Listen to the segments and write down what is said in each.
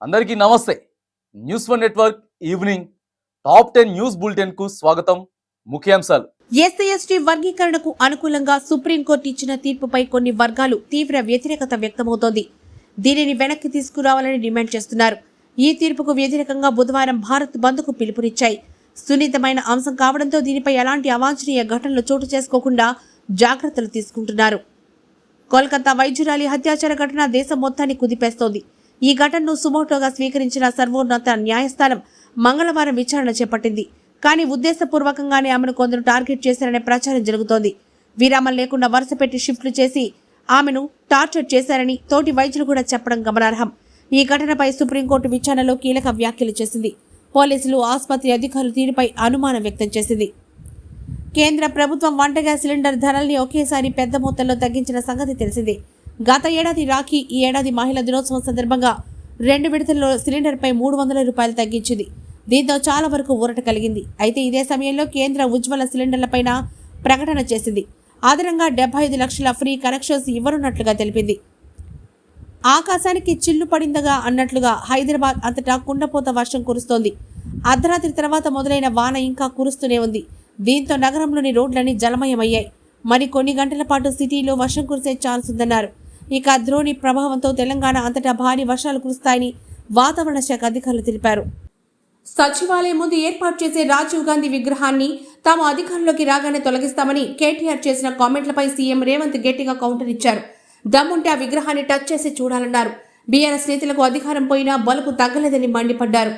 అందరికీ నమస్తే. News one network evening top 10 news bulletin కు స్వాగతం. ముఖ్యాంశాలు. ఎస్సీ ఎస్టీ వర్గీకరణకు అనుకూలంగా సుప్రీంకోర్టు ఇచ్చిన తీర్పుపై కొన్ని వర్గాలు తీవ్ర వ్యతిరేకత వ్యక్తమవుతోంది. దీనిని వెనక్కి తీసుకురావాలని డిమాండ్ చేస్తున్నారు. ఈ తీర్పుకు వ్యతిరేకంగా బుధవారం భారత్ బంద్కు పిలుపునిచ్చాయి. సున్నితమైన అంశం కావడంతో దీనిపై ఎలాంటి అవాంఛనీయ ఘటనలు చోటు చేసుకోకుండా జాగ్రత్తలు తీసుకుంటున్నారు. కోల్కతా వైద్యురాలి హత్యాచార ఘటన దేశం మొత్తాన్ని కుదిపేస్తోంది. ఈ ఘటనను సుమోటోగా స్వీకరించిన సర్వోన్నత న్యాయస్థానం మంగళవారం విచారణ చేపట్టింది. కానీ ఉద్దేశపూర్వకంగానే ఆమెను కొందరు టార్గెట్ చేశారనే ప్రచారం జరుగుతోంది. విరామం లేకుండా వరుస పెట్టి షిఫ్ట్లు చేసి ఆమెను టార్చర్ చేశారని తోటి వైద్యులు కూడా చెప్పడం గమనార్హం. ఈ ఘటనపై సుప్రీంకోర్టు విచారణలో కీలక వ్యాఖ్యలు చేసింది. పోలీసులు, ఆసుపత్రి అధికారులు తీరుపై అనుమానం వ్యక్తం చేసింది. కేంద్ర ప్రభుత్వం వంట గ్యాస్ సిలిండర్ ధరల్ని ఒకేసారి పెద్ద మొత్తంలో తగ్గించిన సంగతి తెలిసిందే. గత ఏడాది రాఖీ, ఈ ఏడాది మహిళా దినోత్సవం సందర్భంగా 2 విడతల్లో సిలిండర్పై 300 రూపాయలు తగ్గించింది. దీంతో చాలా వరకు ఊరట కలిగింది. అయితే ఇదే సమయంలో కేంద్ర ఉజ్వల సిలిండర్లపైన ప్రకటన చేసింది. అదనంగా 75 లక్షల ఫ్రీ కనెక్షన్స్ ఇవ్వనున్నట్లుగా తెలిపింది. ఆకాశానికి చిల్లు పడిందగా అన్నట్లుగా హైదరాబాద్ అంతటా కుండపోత వర్షం కురుస్తోంది. అర్ధరాత్రి తర్వాత మొదలైన వాన ఇంకా కురుస్తూనే ఉంది. దీంతో నగరంలోని రోడ్లన్నీ జలమయమయ్యాయి. మరి కొన్ని గంటల పాటు సిటీలో వర్షం కురిసే ఛాన్స్ ఉందన్నారు. ఇక ద్రోణి ప్రభావంతో తెలంగాణ అంతటా భారీ వర్షాలు కురుస్తాయని వాతావరణ శాఖ అధికారులు తెలిపారు. సచివాలయం ముందు ఏర్పాటు చేసే రాజీవ్ గాంధీ విగ్రహాన్ని తాము అధికారంలోకి రాగానే తొలగిస్తామని కేటీఆర్ చేసిన కామెంట్లపై సీఎం రేవంత్ గట్టిగా కౌంటర్ ఇచ్చారు. దమ్ముంటే ఆ విగ్రహాన్ని టచ్ చేసి చూడాలన్నారు. బీఆర్ఎస్ నేతలకు అధికారం పోయినా బలుపు తగ్గలేదని మండిపడ్డారు.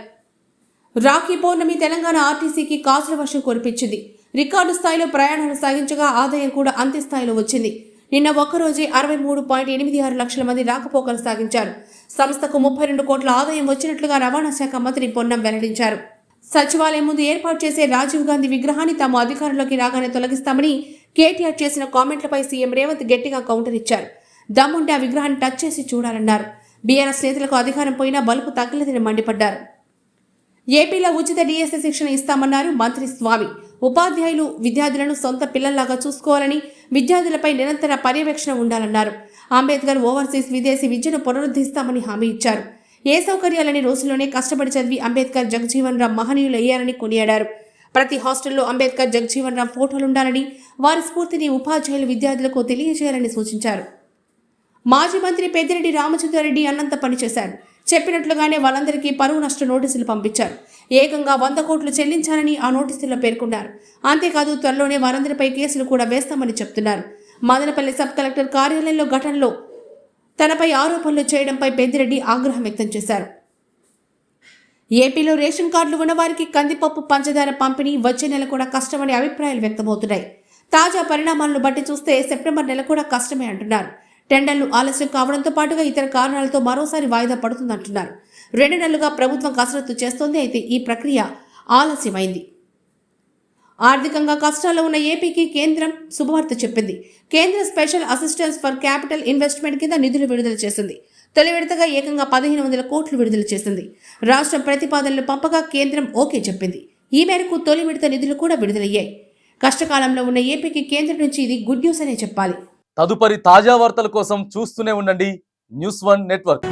రాఖీ పౌర్ణమి తెలంగాణ ఆర్టీసీకి కాసుల వర్షం కురిపించింది. రికార్డు స్థాయిలో ప్రయాణాలు సాగించగా ఆదాయం కూడా అంతే స్థాయిలో వచ్చింది. నిన్న ఒక్కరోజే 63.86 లక్షల మంది రాకపోకలు సాగించారు. సంస్థకు 32 కోట్ల ఆదాయం వచ్చినట్లుగా రవాణా శాఖ మంత్రి పొన్నం వెల్లడించారు. సచివాలయం ముందు ఏర్పాటు చేసే రాజీవ్ గాంధీ విగ్రహాన్ని తాము అధికారంలోకి రాగానే తొలగిస్తామని కేటీఆర్ చేసిన కామెంట్లపై సీఎం రేవంత్ గట్టిగా కౌంటర్ ఇచ్చారు. దమ్ముంటే ఆ విగ్రహాన్ని టచ్ చేసి చూడాలన్నారు. బీఆర్ఎస్ నేతలకు అధికారం పోయినా బలుపు తగ్గలేదని మండిపడ్డారు. ఏపీలో ఉచిత డిఎస్సి శిక్షణ ఇస్తామన్నారు మంత్రి స్వామి. ఉపాధ్యాయులు విద్యార్థులను సొంత పిల్లల్లాగా చూసుకోవాలని, విద్యార్థులపై నిరంతర పర్యవేక్షణ ఉండాలన్నారు. అంబేద్కర్ ఓవర్సీస్ విదేశీ విద్యను పునరుద్ధరిస్తామని హామీ ఇచ్చారు. ఏ సౌకర్యాలని రోజుల్లోనే కష్టపడి చదివి అంబేద్కర్, జగజీవన్ రామ్ మహనీయులు అయ్యారని కొనియాడారు. ప్రతి హాస్టల్లో అంబేద్కర్, జగజీవన్ రామ్ ఫోటోలుండాలని, వారి స్ఫూర్తిని ఉపాధ్యాయులు విద్యార్థులకు తెలియజేయాలని సూచించారు. మాజీ మంత్రి పెద్దిరెడ్డి రామచంద్రారెడ్డి అన్నంత పనిచేశారు. చెప్పినట్లుగానే వాళ్ళందరికీ పరువు నష్ట నోటీసులు పంపించారు. ఏకంగా 100 కోట్లు చెల్లించాలని ఆ నోటీసుల్లో పేర్కొన్నారు. అంతేకాదు త్వరలోనే వారందరిపై కేసులు కూడా వేస్తామని చెప్తున్నారు. మదనపల్లి సబ్ కలెక్టర్ కార్యాలయంలో ఘటనలో తనపై ఆరోపణలు చేయడంపై పెద్దిరెడ్డి ఆగ్రహం వ్యక్తం చేశారు. ఏపీలో రేషన్ కార్డులు ఉన్నవారికి కందిపప్పు, పంచదార పంపిణీ వచ్చే నెల కూడా కష్టమనే అభిప్రాయాలు వ్యక్తమవుతున్నాయి. తాజా పరిణామాలను బట్టి చూస్తే సెప్టెంబర్ నెల కూడా కష్టమే అంటున్నారు. టెండర్లు ఆలస్యం కావడంతో పాటుగా ఇతర కారణాలతో మరోసారి వాయిదా పడుతుందంటున్నారు. 2 నెలలుగా ప్రభుత్వం కసరత్తు చేస్తోంది. అయితే ఈ ప్రక్రియ ఆలస్యమైంది. ఆర్థికంగా కష్టాల్లో ఉన్న ఏపీకి కేంద్రం శుభవార్త చెప్పింది. కేంద్ర special assistance for capital investment కింద నిధులు విడుదల చేసింది. తొలి విడతగా ఏకంగా 1500 కోట్లు విడుదల చేసింది. రాష్ట్రం ప్రతిపాదనలు పంపగా కేంద్రం ఓకే చెప్పింది. ఈ మేరకు తొలి విడత నిధులు కూడా విడుదలయ్యాయి. కష్టకాలంలో ఉన్న ఏపీకి కేంద్రం నుంచి ఇది గుడ్ న్యూస్ అనే చెప్పాలి. తదుపరి తాజా వార్తల కోసం చూస్తూనే ఉండండి న్యూస్ వన్ నెట్వర్క్.